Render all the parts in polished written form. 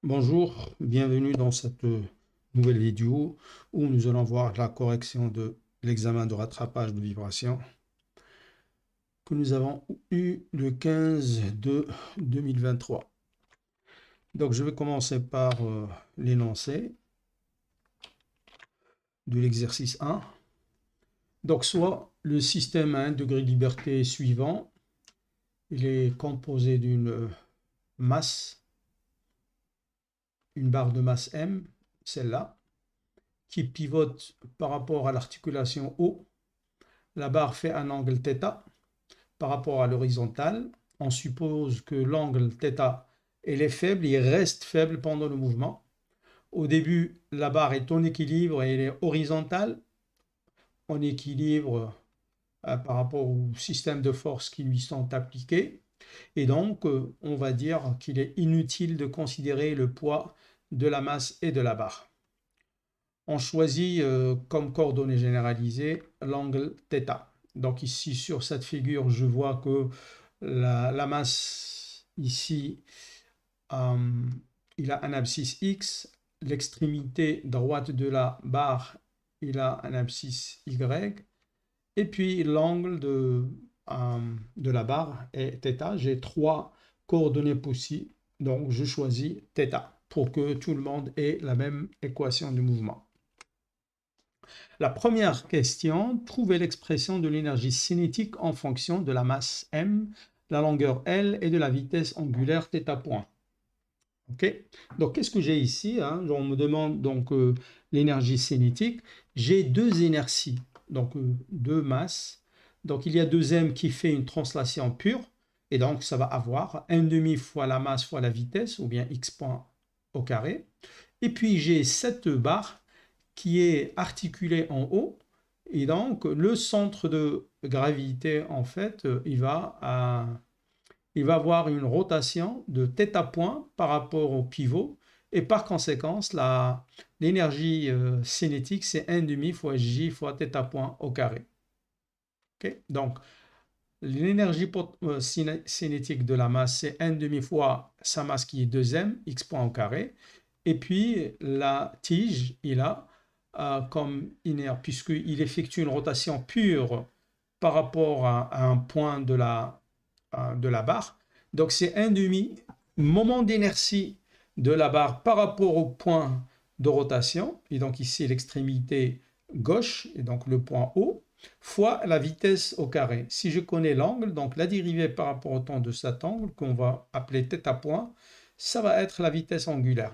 Bonjour, bienvenue dans cette nouvelle vidéo où nous allons voir la correction de l'examen de rattrapage de vibration que nous avons eu le 15 de 2023. Donc je vais commencer par l'énoncé de l'exercice 1. Donc soit le système à 1 degré de liberté suivant, il est composé d'une masse, une barre de masse M, celle-là, qui pivote par rapport à l'articulation O. La barre fait un angle θ par rapport à l'horizontale. On suppose que l'angle θ est faible, il reste faible pendant le mouvement. Au début, la barre est en équilibre et elle est horizontale, en équilibre par rapport au système de force qui lui sont appliqués. Et donc, on va dire qu'il est inutile de considérer le poids de la masse et de la barre. On choisit comme coordonnée généralisée l'angle θ. Donc ici, sur cette figure, je vois que la masse, ici, il a un abscisse X. L'extrémité droite de la barre, il a un abscisse Y. Et puis, l'angle de la barre est θ. J'ai trois coordonnées possibles. Donc, je choisis θ pour que tout le monde ait la même équation de mouvement. La première question, trouvez l'expression de l'énergie cinétique en fonction de la masse M, la longueur L et de la vitesse angulaire θ point. Ok. Donc, qu'est-ce que j'ai ici, hein? On me demande donc l'énergie cinétique. J'ai deux inerties, donc deux masses. Donc, il y a 2m qui fait une translation pure. Et donc, ça va avoir 1,5 fois la masse fois la vitesse, ou bien x point au carré. Et puis, j'ai cette barre qui est articulé en haut, et donc le centre de gravité, en fait, il va avoir une rotation de θ point par rapport au pivot, et par conséquence, l'énergie cinétique, c'est 1,5 fois J fois θ point au carré. Okay? Donc, l'énergie cinétique de la masse, c'est 1,5 fois sa masse qui est 2m, x point au carré, et puis la tige, il a comme inerte, puisqu'il effectue une rotation pure par rapport à un point de la barre. Donc c'est 1,5 moment d'inertie de la barre par rapport au point de rotation, et donc ici l'extrémité gauche, et donc le point O, fois la vitesse au carré. Si je connais l'angle, donc la dérivée par rapport au temps de cet angle, qu'on va appeler θ point, ça va être la vitesse angulaire.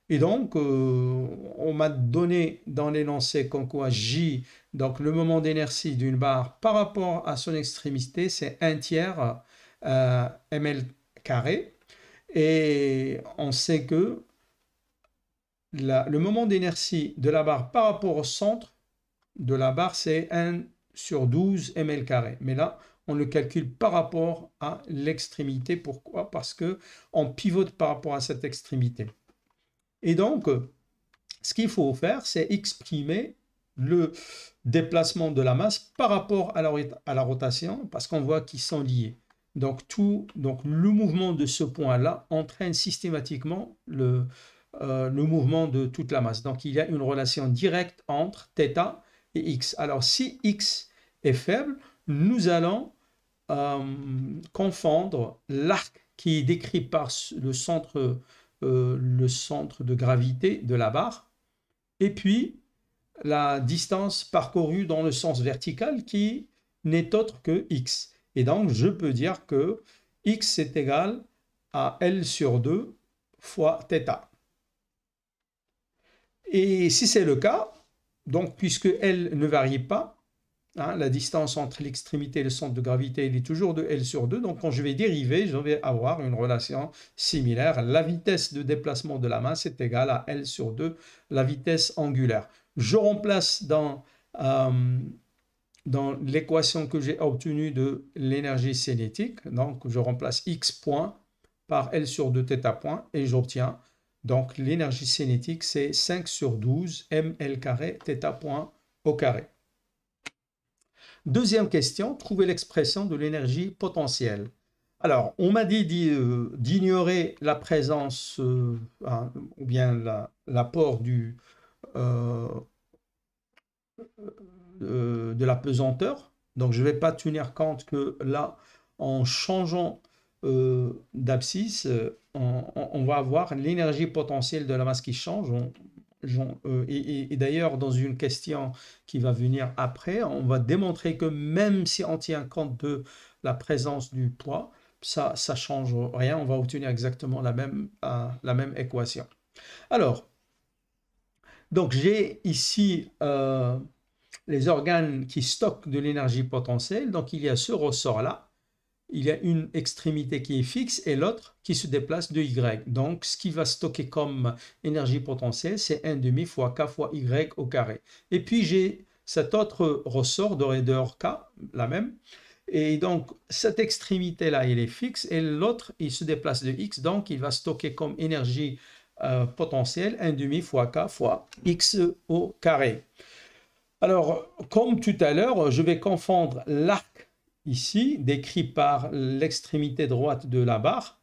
Et donc, on m'a donné dans l'énoncé comme quoi J, donc le moment d'inertie d'une barre par rapport à son extrémité, c'est 1/3 ml carré. Et on sait que le moment d'inertie de la barre par rapport au centre de la barre, c'est 1 sur 12 ml carré. Mais là, on le calcule par rapport à l'extrémité. Pourquoi? Parce qu'on pivote par rapport à cette extrémité. Et donc, ce qu'il faut faire, c'est exprimer le déplacement de la masse par rapport à la rotation, parce qu'on voit qu'ils sont liés. Donc, le mouvement de ce point-là entraîne systématiquement le mouvement de toute la masse. Donc, il y a une relation directe entre θ et x. Alors, si x est faible, nous allons confondre l'arc qui est décrit par le centre de gravité de la barre, et puis la distance parcourue dans le sens vertical qui n'est autre que x. Et donc, je peux dire que x est égal à L sur 2 fois θ. Et si c'est le cas, donc puisque L ne varie pas, hein, la distance entre l'extrémité et le centre de gravité, il est toujours de L sur 2. Donc, quand je vais dériver, je vais avoir une relation similaire. La vitesse de déplacement de la masse est égale à L sur 2, la vitesse angulaire. Je remplace dans l'équation que j'ai obtenue de l'énergie cinétique. Donc, je remplace x point par L sur 2 θ point et j'obtiens donc l'énergie cinétique, c'est 5 sur 12 ml carré θ point au carré. Deuxième question, trouvez l'expression de l'énergie potentielle. Alors, on m'a dit d'ignorer la présence ou bien l'apport euh, de la pesanteur. Donc, je ne vais pas tenir compte que là, en changeant d'abscisse, on va avoir l'énergie potentielle de la masse qui change. Et d'ailleurs, dans une question qui va venir après, on va démontrer que même si on tient compte de la présence du poids, ça ne change rien. On va obtenir exactement la même équation. Alors, donc j'ai ici les organes qui stockent de l'énergie potentielle. Donc, il y a ce ressort-là. Il y a une extrémité qui est fixe et l'autre qui se déplace de Y. Donc, ce qui va stocker comme énergie potentielle, c'est 1 demi fois K fois Y au carré. Et puis, j'ai cet autre ressort de raideur K, la même. Et donc, cette extrémité-là, elle est fixe et l'autre, il se déplace de X. Donc, il va stocker comme énergie potentielle 1 demi fois K fois X au carré. Alors, comme tout à l'heure, je vais confondre l'arc ici, décrit par l'extrémité droite de la barre,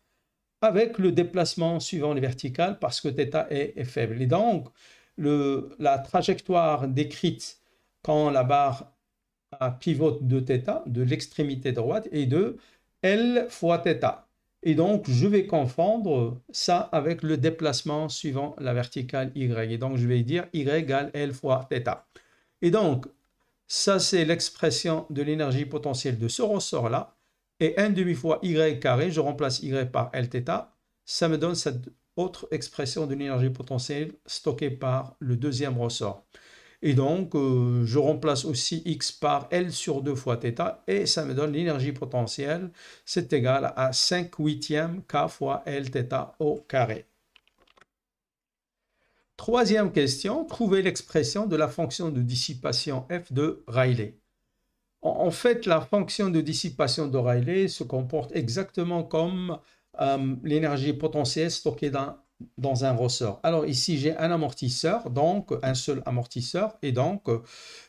avec le déplacement suivant les verticales parce que θ est faible. Et donc, la trajectoire décrite quand la barre pivote de θ, de l'extrémité droite, est de L fois θ. Et donc, je vais confondre ça avec le déplacement suivant la verticale Y. Et donc, je vais dire Y égale L fois θ. Et donc, ça, c'est l'expression de l'énergie potentielle de ce ressort-là. Et 1 demi fois Y carré, je remplace Y par Lθ. Ça me donne cette autre expression de l'énergie potentielle stockée par le deuxième ressort. Et donc, je remplace aussi X par L sur 2 fois θ. Et ça me donne l'énergie potentielle. C'est égal à 5 huitièmes K fois Lθ au carré. Troisième question, trouvez l'expression de la fonction de dissipation F de Rayleigh. En fait, la fonction de dissipation de Rayleigh se comporte exactement comme l'énergie potentielle stockée dans un ressort. Alors ici, j'ai un amortisseur, donc un seul amortisseur, et donc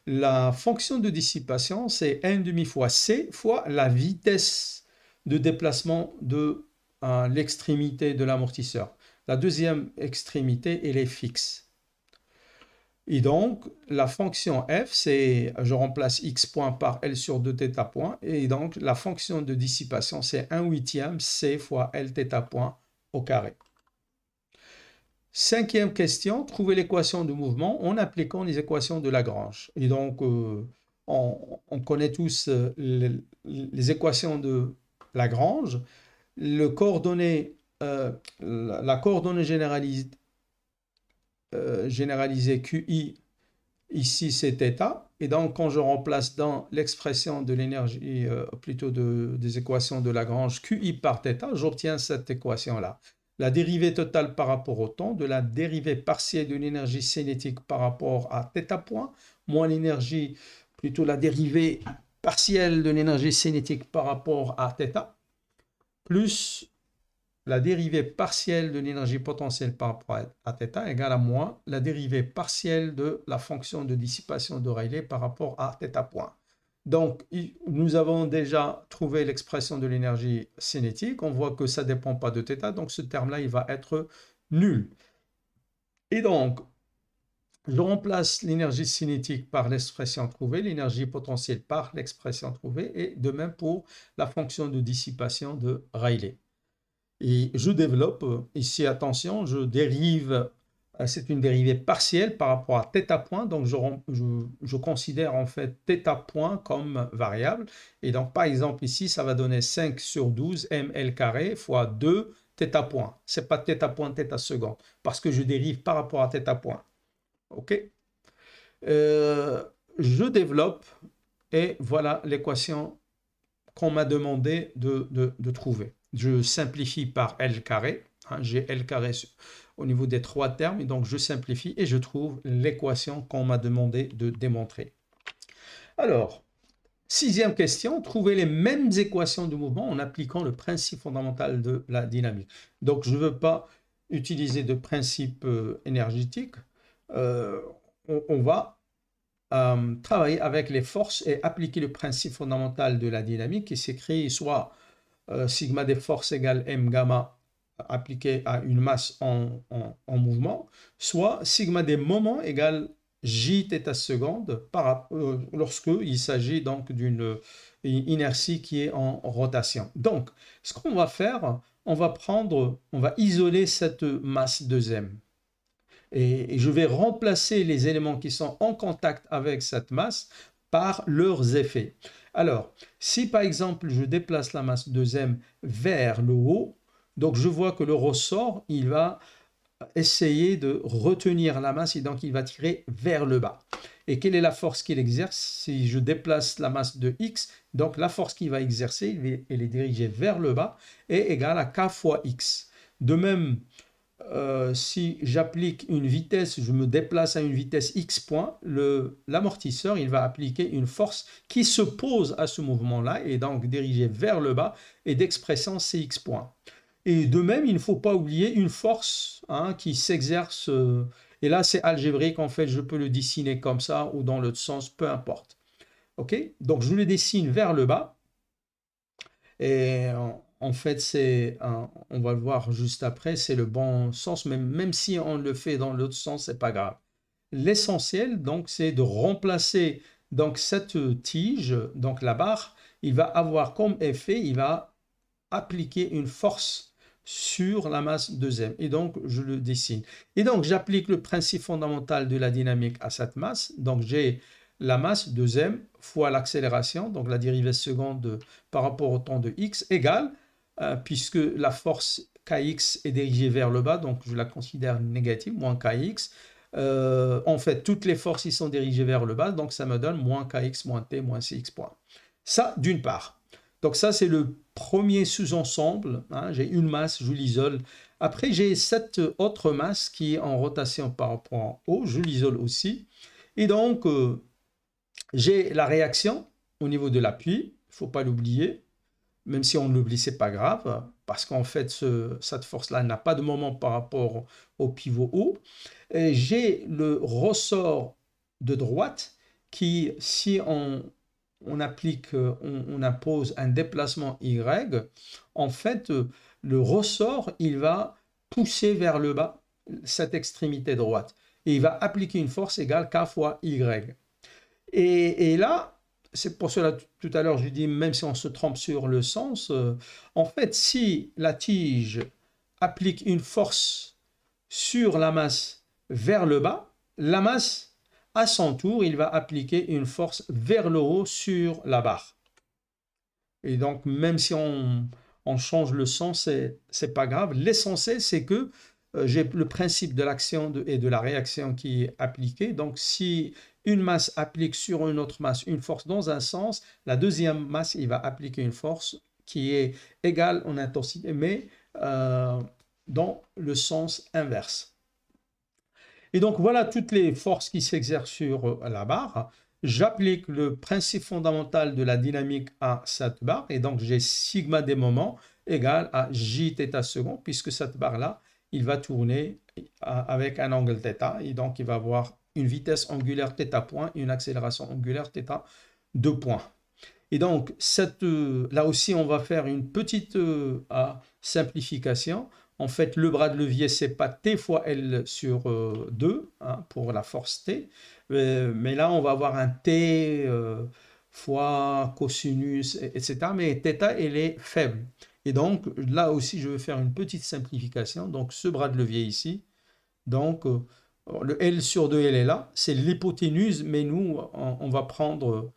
la fonction de dissipation, c'est 1 demi fois C fois la vitesse de déplacement de l'extrémité de l'amortisseur. La deuxième extrémité, elle est fixe. Et donc, la fonction f, c'est, je remplace x point par L sur 2 θ point. Et donc, la fonction de dissipation, c'est 1 huitième C fois L θ point au carré. Cinquième question, trouver l'équation de mouvement en appliquant les équations de Lagrange. Et donc, on connaît tous les équations de Lagrange. La coordonnée généralisée QI, ici c'est θ. Et donc, quand je remplace dans l'expression de l'énergie, plutôt des équations de Lagrange, QI par θ, j'obtiens cette équation-là. La dérivée totale par rapport au temps, de la dérivée partielle de l'énergie cinétique par rapport à θ point, moins l'énergie, plutôt la dérivée partielle de l'énergie cinétique par rapport à θ, plus la dérivée partielle de l'énergie potentielle par rapport à θ égale à moins la dérivée partielle de la fonction de dissipation de Rayleigh par rapport à θ point. Donc, nous avons déjà trouvé l'expression de l'énergie cinétique. On voit que ça ne dépend pas de θ, donc ce terme-là, il va être nul. Et donc, je remplace l'énergie cinétique par l'expression trouvée, l'énergie potentielle par l'expression trouvée, et de même pour la fonction de dissipation de Rayleigh. Et je développe, ici attention, je dérive, c'est une dérivée partielle par rapport à θ point, donc je considère en fait θ point comme variable. Et donc par exemple ici, ça va donner 5 sur 12 ml carré fois 2 θ point. Ce n'est pas θ point θ seconde, parce que je dérive par rapport à θ point. OK? Je développe et voilà l'équation qu'on m'a demandé de trouver. Je simplifie par L carré. J'ai L carré au niveau des trois termes, et donc je simplifie et je trouve l'équation qu'on m'a demandé de démontrer. Alors, sixième question, trouver les mêmes équations de mouvement en appliquant le principe fondamental de la dynamique. Donc, je ne veux pas utiliser de principe énergétique. On va travailler avec les forces et appliquer le principe fondamental de la dynamique qui s'écrit soit sigma des forces égale m gamma appliqué à une masse en mouvement, soit sigma des moments égale j θ seconde lorsque il s'agit donc d'une inertie qui est en rotation. Donc, ce qu'on va faire, on va isoler cette masse 2m. Et je vais remplacer les éléments qui sont en contact avec cette masse par leurs effets. Alors, si par exemple je déplace la masse 2m vers le haut, donc je vois que le ressort, il va essayer de retenir la masse et donc il va tirer vers le bas. Et quelle est la force qu'il exerce? Si je déplace la masse de x, donc la force qu'il va exercer, elle est dirigée vers le bas, est égale à k fois x. De même, si j'applique une vitesse, je me déplace à une vitesse x point, l'amortisseur, il va appliquer une force qui s'oppose à ce mouvement-là et donc dirigée vers le bas et d'expression cx point. Et de même, il ne faut pas oublier une force qui s'exerce, et là c'est algébrique, en fait je peux le dessiner comme ça ou dans l'autre sens, peu importe. Ok, donc je le dessine vers le bas, et en fait on va le voir juste après, c'est le bon sens, même si on le fait dans l'autre sens, c'est pas grave. L'essentiel donc c'est de remplacer donc cette tige, donc la barre, il va avoir comme effet, il va appliquer une force sur la masse 2m. Et donc, je le dessine. Et donc, j'applique le principe fondamental de la dynamique à cette masse. Donc, j'ai la masse 2m fois l'accélération, donc la dérivée seconde par rapport au temps de x, égale, puisque la force kx est dirigée vers le bas, donc je la considère négative, moins kx. En fait, toutes les forces y sont dirigées vers le bas, donc ça me donne moins kx, moins t, moins cx point. Ça, d'une part. Donc ça, c'est le premier sous-ensemble. J'ai une masse, je l'isole. Après, j'ai cette autre masse qui est en rotation par rapport au haut. Je l'isole aussi. Et donc, j'ai la réaction au niveau de l'appui. Il ne faut pas l'oublier. Même si on l'oublie, ce n'est pas grave. Parce qu'en fait, cette force-là n'a pas de moment par rapport au pivot haut. J'ai le ressort de droite qui, si on impose un déplacement y, en fait, le ressort, il va pousser vers le bas cette extrémité droite. Et il va appliquer une force égale k fois y. Et là, c'est pour cela, tout à l'heure, je dis, même si on se trompe sur le sens, en fait, si la tige applique une force sur la masse vers le bas, la masse, à son tour, il va appliquer une force vers le haut sur la barre. Et donc, même si on change le sens, c'est pas grave. L'essentiel, c'est que j'ai le principe de l'action et de la réaction qui est appliqué. Donc, si une masse applique sur une autre masse une force dans un sens, la deuxième masse, il va appliquer une force qui est égale en intensité, mais dans le sens inverse. Et donc, voilà toutes les forces qui s'exercent sur la barre. J'applique le principe fondamental de la dynamique à cette barre. Et donc, j'ai sigma des moments égale à j θ second, puisque cette barre-là, il va tourner avec un angle θ. Et donc, il va avoir une vitesse angulaire θ point et une accélération angulaire θ 2 points. Et donc, là aussi, on va faire une petite simplification. En fait, le bras de levier, c'est pas T fois L sur 2 pour la force T. Mais là, on va avoir un T fois cosinus, etc. Mais θ, elle est faible. Et donc, là aussi, je vais faire une petite simplification. Donc, ce bras de levier ici, donc, le L sur 2L est là. C'est l'hypoténuse, mais nous, on va prendre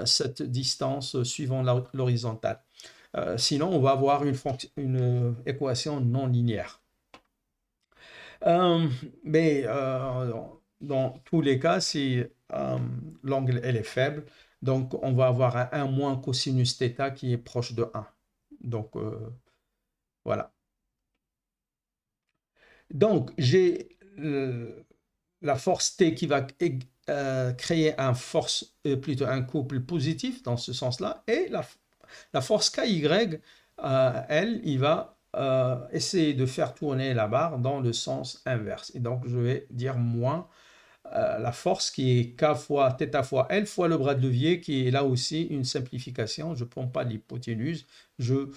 cette distance suivant l'horizontale. Sinon, on va avoir une équation non linéaire. Mais dans tous les cas, si l'angle est faible, donc on va avoir un 1 moins cosinus θ qui est proche de 1. Donc, voilà. Donc, j'ai la force T qui va créer plutôt un couple positif dans ce sens-là, et la force KY, elle, il va essayer de faire tourner la barre dans le sens inverse. Et donc, je vais dire moins la force qui est K fois θ fois L fois le bras de levier, qui est là aussi une simplification. Je ne prends pas l'hypoténuse, je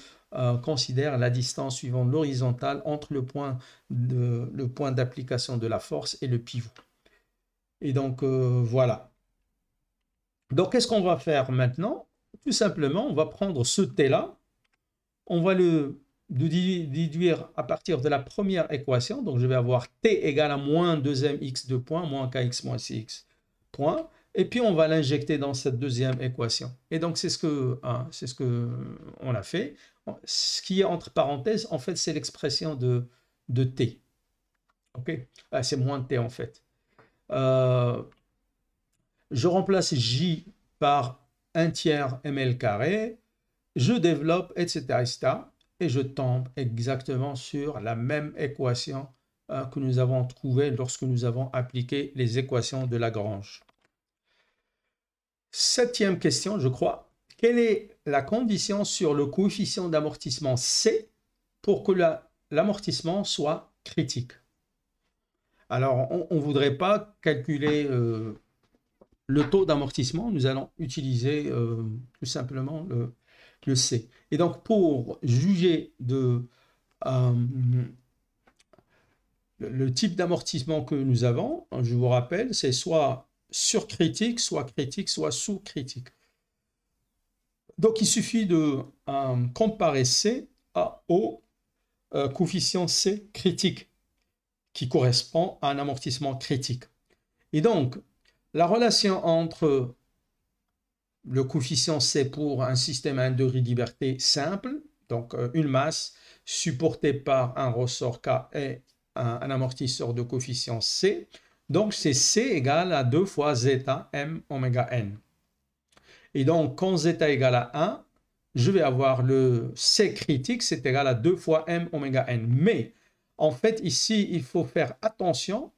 considère la distance suivant l'horizontale entre le point d'application de la force et le pivot. Et donc, voilà. Donc, qu'est-ce qu'on va faire maintenant? Tout simplement, on va prendre ce T-là, on va le déduire à partir de la première équation. Donc, je vais avoir T égale à moins 2mx de point, moins kx moins cx point. Et puis, on va l'injecter dans cette deuxième équation. Et donc, c'est ce que on a fait. Ce qui est entre parenthèses, en fait, c'est l'expression de T. OK? C'est moins T, en fait. Je remplace J par 1 tiers ml carré. Je développe, etc., etc. Et je tombe exactement sur la même équation que nous avons trouvée lorsque nous avons appliqué les équations de Lagrange. Septième question, je crois. Quelle est la condition sur le coefficient d'amortissement C pour que l'amortissement soit critique? Alors, on ne voudrait pas calculer le taux d'amortissement. Nous allons utiliser tout simplement le C. Et donc, pour juger de le type d'amortissement que nous avons, je vous rappelle, c'est soit surcritique, soit critique, soit sous-critique. Donc, il suffit de comparer C au coefficient C critique, qui correspond à un amortissement critique. Et donc, la relation entre le coefficient C pour un système à 1 degré de liberté simple, donc une masse supportée par un ressort K et un amortisseur de coefficient C, donc c'est C égale à 2 fois zeta m oméga n. Et donc, quand zeta égale à 1, je vais avoir le C critique, c'est égal à 2 fois m oméga n. Mais, en fait, ici, il faut faire attention.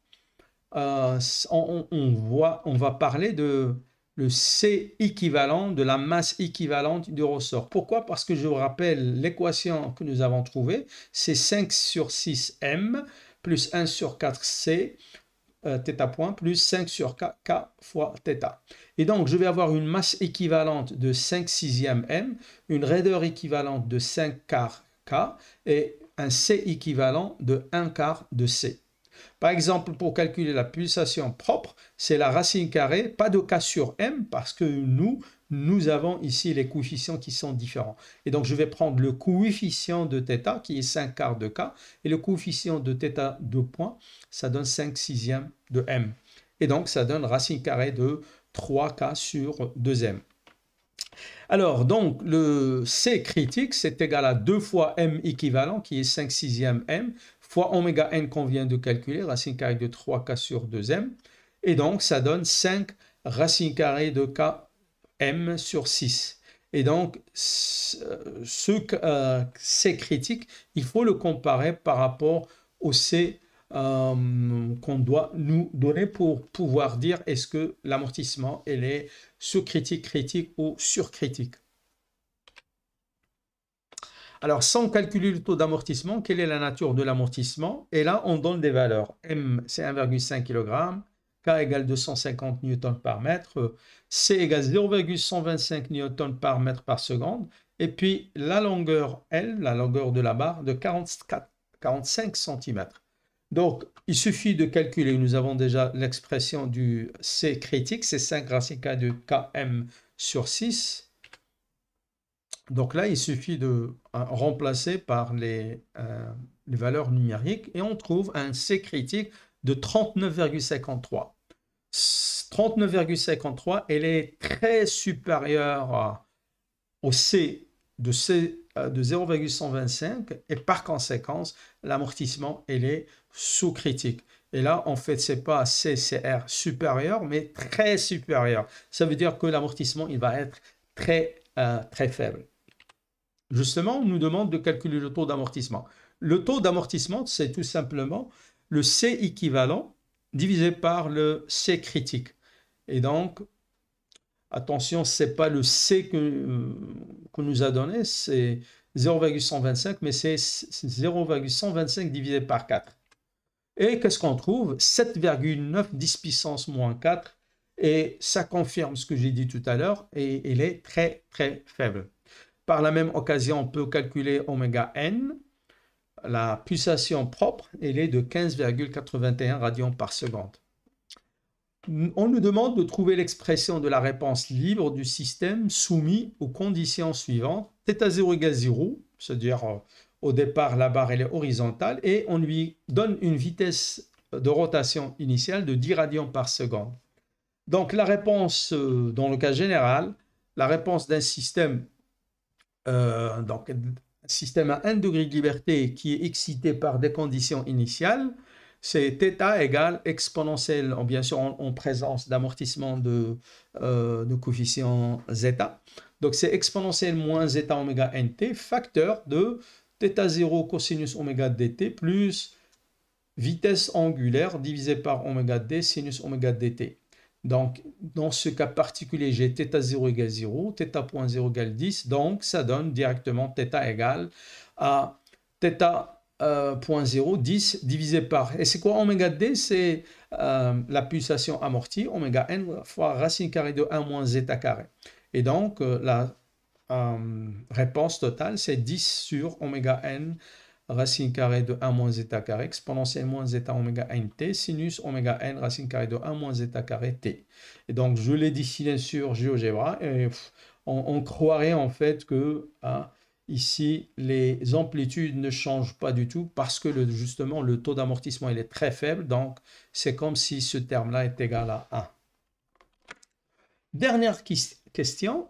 On va parler de le C équivalent, de la masse équivalente du ressort. Pourquoi? Parce que je vous rappelle l'équation que nous avons trouvée, c'est 5 sur 6 m plus 1 sur 4 c θ point plus 5 sur k fois θ. Et donc, je vais avoir une masse équivalente de 5 sixièmes m, une raideur équivalente de 5 quarts k et un C équivalent de 1 quart de C. Par exemple, pour calculer la pulsation propre, c'est la racine carrée, pas de K sur M, parce que nous avons ici les coefficients qui sont différents. Et donc, je vais prendre le coefficient de θ, qui est 5 quarts de K, et le coefficient de θ de point, ça donne 5 sixièmes de M. Et donc, ça donne racine carrée de 3K sur 2M. Alors, donc, le C critique, c'est égal à 2 fois M équivalent, qui est 5 sixièmes M, fois oméga n qu'on vient de calculer, racine carrée de 3K sur 2M. Et donc, ça donne 5 racine carrée de Km sur 6. Et donc, ce C critique, il faut le comparer par rapport au C qu'on doit nous donner pour pouvoir dire est-ce que l'amortissement est sous-critique, critique ou surcritique. Alors, sans calculer le taux d'amortissement, quelle est la nature de l'amortissement? Et là, on donne des valeurs. M, c'est 1,5 kg, K égale 250 Newton par mètre, C égale 0,125 Newton par mètre par seconde, et puis la longueur L, la longueur de la barre, de 45 cm. Donc, il suffit de calculer, nous avons déjà l'expression du C critique, c'est 5 racine carrée de Km sur 6. Donc là, il suffit de remplacer par les valeurs numériques et on trouve un C critique de 39,53. 39,53, elle est très supérieure au C de 0,125 et par conséquence, l'amortissement, elle est sous-critique. Et là, en fait, ce n'est pas CCR supérieur, mais très supérieur. Ça veut dire que l'amortissement, il va être très, très faible. Justement, on nous demande de calculer le taux d'amortissement. Le taux d'amortissement, c'est tout simplement le C équivalent divisé par le C critique. Et donc, attention, ce n'est pas le C qu'on nous a donné, c'est 0,125, mais c'est 0,125 divisé par 4. Et qu'est-ce qu'on trouve? 7,9 10 puissance moins 4. Et ça confirme ce que j'ai dit tout à l'heure, et il est très, très faible. Par la même occasion, on peut calculer oméga n. La pulsation propre, elle est de 15,81 radians par seconde. On nous demande de trouver l'expression de la réponse libre du système soumis aux conditions suivantes. θ0 égale 0, c'est-à-dire au départ, la barre elle est horizontale, et on lui donne une vitesse de rotation initiale de 10 radians par seconde. Donc la réponse, dans le cas général, la réponse d'un système, donc un système à 1 degré de liberté qui est excité par des conditions initiales, c'est θ égale exponentielle, bien sûr en présence d'amortissement de coefficient zeta. Donc c'est exponentielle moins zeta oméga nt, facteur de θ0 cosinus oméga dt plus vitesse angulaire divisée par oméga d sinus oméga dt. Donc, dans ce cas particulier, j'ai θ0 égale 0, θ.0 égale 10, donc ça donne directement θ égale à θ.0, 10 divisé par... Et c'est quoi oméga d? C'est la pulsation amortie, oméga n fois racine carrée de 1 moins zeta carré. Et donc, la réponse totale, c'est 10 sur oméga n racine carrée de 1 moins zeta carré, exponentielle moins zeta oméga nt, sinus oméga n racine carrée de 1 moins zeta carré t. Et donc, je l'ai dessiné sur GeoGebra, et on croirait en fait que ici, les amplitudes ne changent pas du tout parce que justement, le taux d'amortissement il est très faible, donc c'est comme si ce terme-là est égal à 1. Dernière question.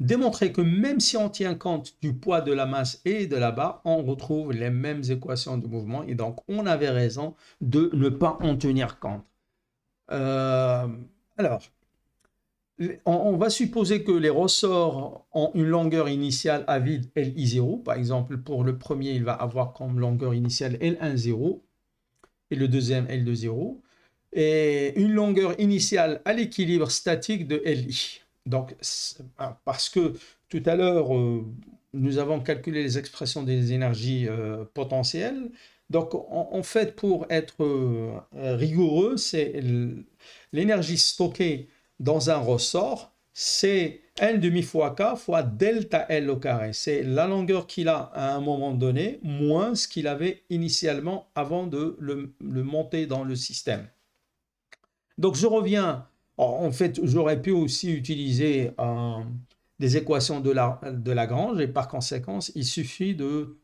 Démontrer que même si on tient compte du poids de la masse et de la barre, on retrouve les mêmes équations de mouvement et donc on avait raison de ne pas en tenir compte. Alors, on va supposer que les ressorts ont une longueur initiale à vide Li0. Par exemple, pour le premier, il va avoir comme longueur initiale L10 et le deuxième L20 et une longueur initiale à l'équilibre statique de Li. Donc, parce que tout à l'heure, nous avons calculé les expressions des énergies potentielles. Donc, en fait, pour être rigoureux, c'est l'énergie stockée dans un ressort, c'est 1,5 fois K fois delta L au carré. C'est la longueur qu'il a à un moment donné, moins ce qu'il avait initialement avant de le monter dans le système. Donc, je reviens... En fait, j'aurais pu aussi utiliser des équations de Lagrange et par conséquent, il suffit de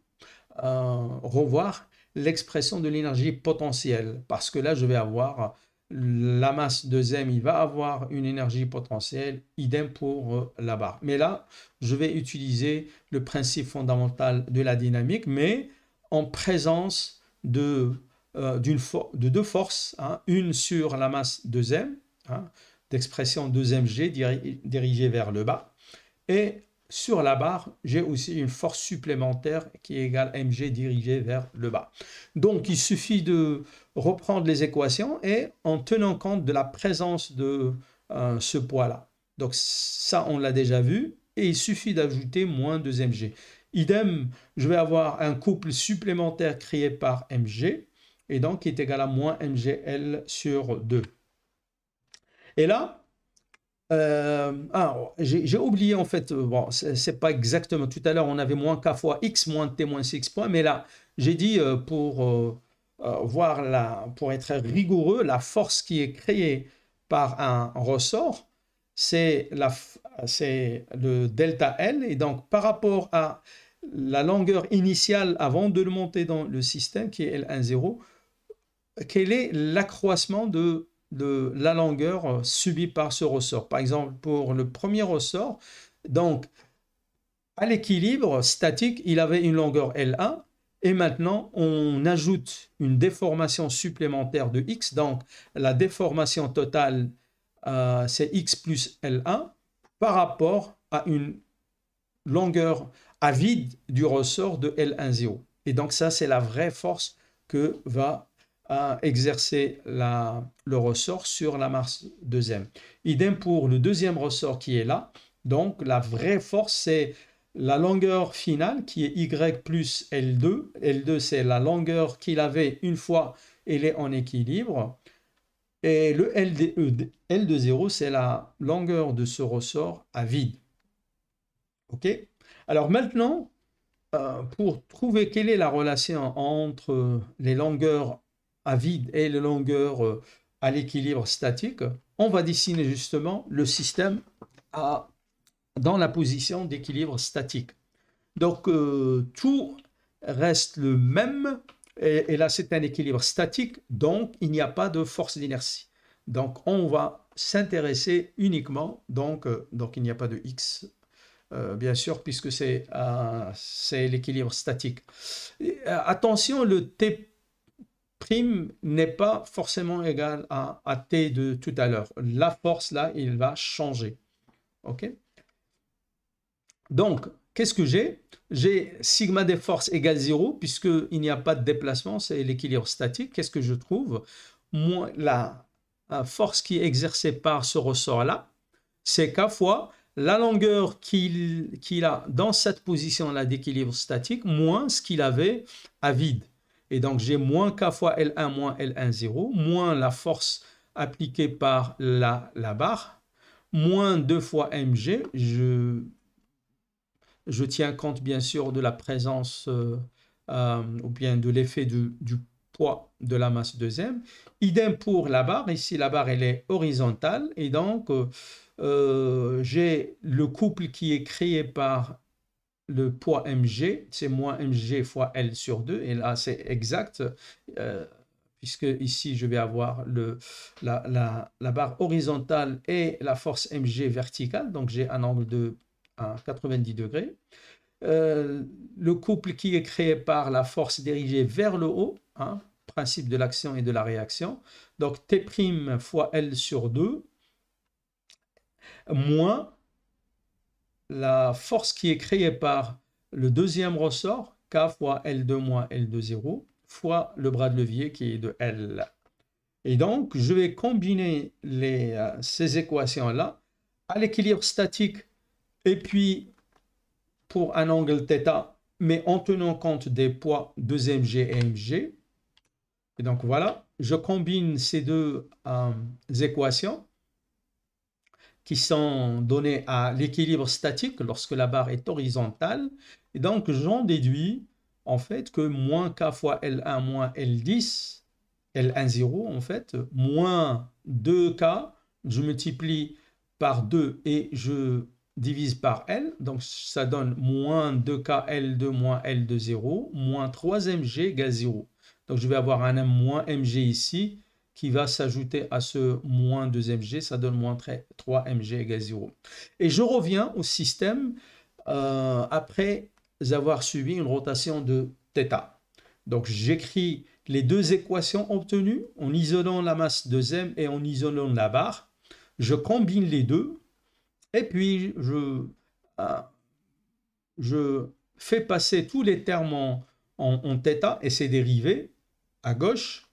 revoir l'expression de l'énergie potentielle parce que là, je vais avoir la masse 2m, il va avoir une énergie potentielle, idem pour la barre. Mais là, je vais utiliser le principe fondamental de la dynamique, mais en présence de deux forces, une sur la masse 2m, d'expression 2mg dirigée vers le bas. Et sur la barre, j'ai aussi une force supplémentaire qui est égale mg dirigée vers le bas. Donc, il suffit de reprendre les équations et en tenant compte de la présence de ce poids-là. Donc, ça, on l'a déjà vu. Et il suffit d'ajouter moins 2mg. Idem, je vais avoir un couple supplémentaire créé par mg et donc qui est égal à moins mgl sur 2. Et là, j'ai oublié en fait, bon, c'est pas exactement, tout à l'heure on avait moins k fois x moins t moins 6 points, mais là, j'ai dit pour pour être rigoureux, la force qui est créée par un ressort, c'est le delta L, et donc par rapport à la longueur initiale avant de le monter dans le système, qui est L10, quel est l'accroissement de la longueur subie par ce ressort. Par exemple, pour le premier ressort, donc à l'équilibre statique, il avait une longueur L1 et maintenant on ajoute une déformation supplémentaire de X. Donc la déformation totale, c'est X plus L1 par rapport à une longueur à vide du ressort de L10. Et donc ça, c'est la vraie force que va exercer le ressort sur la masse 2m. Idem pour le deuxième ressort qui est là. Donc, la vraie force, c'est la longueur finale qui est Y plus L2. L2, c'est la longueur qu'il avait une fois il est en équilibre. Et le L de 0, c'est la longueur de ce ressort à vide. OK? Alors maintenant, pour trouver quelle est la relation entre les longueurs à vide et les longueurs à l'équilibre statique, on va dessiner justement le système dans la position d'équilibre statique. Donc, tout reste le même, et là, c'est un équilibre statique, donc il n'y a pas de force d'inertie. Donc, on va s'intéresser uniquement, donc il n'y a pas de X, bien sûr, puisque c'est l'équilibre statique. Attention, le T' n'est pas forcément égal à T de tout à l'heure. La force, là, il va changer. OK? Donc, qu'est-ce que j'ai? J'ai sigma des forces égale 0, puisqu'il n'y a pas de déplacement, c'est l'équilibre statique. Qu'est-ce que je trouve? Moins la force qui est exercée par ce ressort-là, c'est K fois la longueur qu'il a dans cette position-là d'équilibre statique, moins ce qu'il avait à vide. Et donc, j'ai moins K fois L1 moins L1, 0, moins la force appliquée par la barre, moins 2 fois mg. Je tiens compte bien sûr de la présence ou bien de l'effet du poids de la masse deuxième. Idem pour la barre. Ici, la barre, elle est horizontale. Et donc, j'ai le couple qui est créé par le poids mg. C'est moins mg fois L sur 2. Et là, c'est exact. Puisque ici, je vais avoir la barre horizontale et la force mg verticale. Donc, j'ai un angle de 90 degrés. Le couple qui est créé par la force dirigée vers le haut, principe de l'action et de la réaction. Donc, T' fois L sur 2, moins la force qui est créée par le deuxième ressort, K fois L2 moins L2, 0, fois le bras de levier qui est de L. Et donc, je vais combiner ces équations-là à l'équilibre statique et puis pour un angle θ, mais en tenant compte des poids 2mg et mg. Et donc voilà, je combine ces deux équations qui sont données à l'équilibre statique lorsque la barre est horizontale. Et donc j'en déduis en fait que moins K fois L1 moins L10, L1 0 en fait, moins 2K, je multiplie par 2 et je divise par L, donc ça donne moins 2K L2 moins L2 0, moins 3mg égale 0. Donc je vais avoir un moins mg ici qui va s'ajouter à ce moins 2mg, ça donne moins 3mg égale 0. Et je reviens au système après avoir suivi une rotation de θ. Donc j'écris les deux équations obtenues en isolant la masse de m et en isolant la barre. Je combine les deux et puis je fais passer tous les termes en θ et ses dérivés à gauche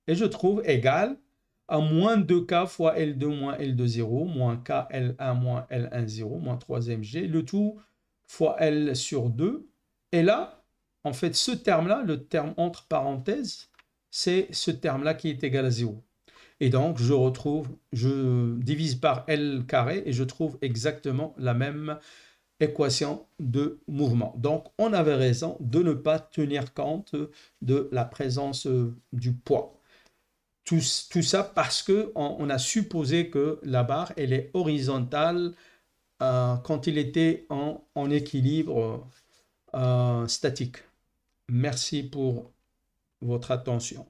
et je trouve égal à moins 2K fois L2 moins L2 0, moins K L1 moins L1 0, moins 3mg, le tout fois L sur 2. Et là, en fait, ce terme-là, le terme entre parenthèses, c'est ce terme-là qui est égal à 0. Et donc, je divise par L carré et je trouve exactement la même équation de mouvement. Donc, on avait raison de ne pas tenir compte de la présence du poids. Tout ça parce qu'on a supposé que la barre, elle est horizontale quand il était en équilibre statique. Merci pour votre attention.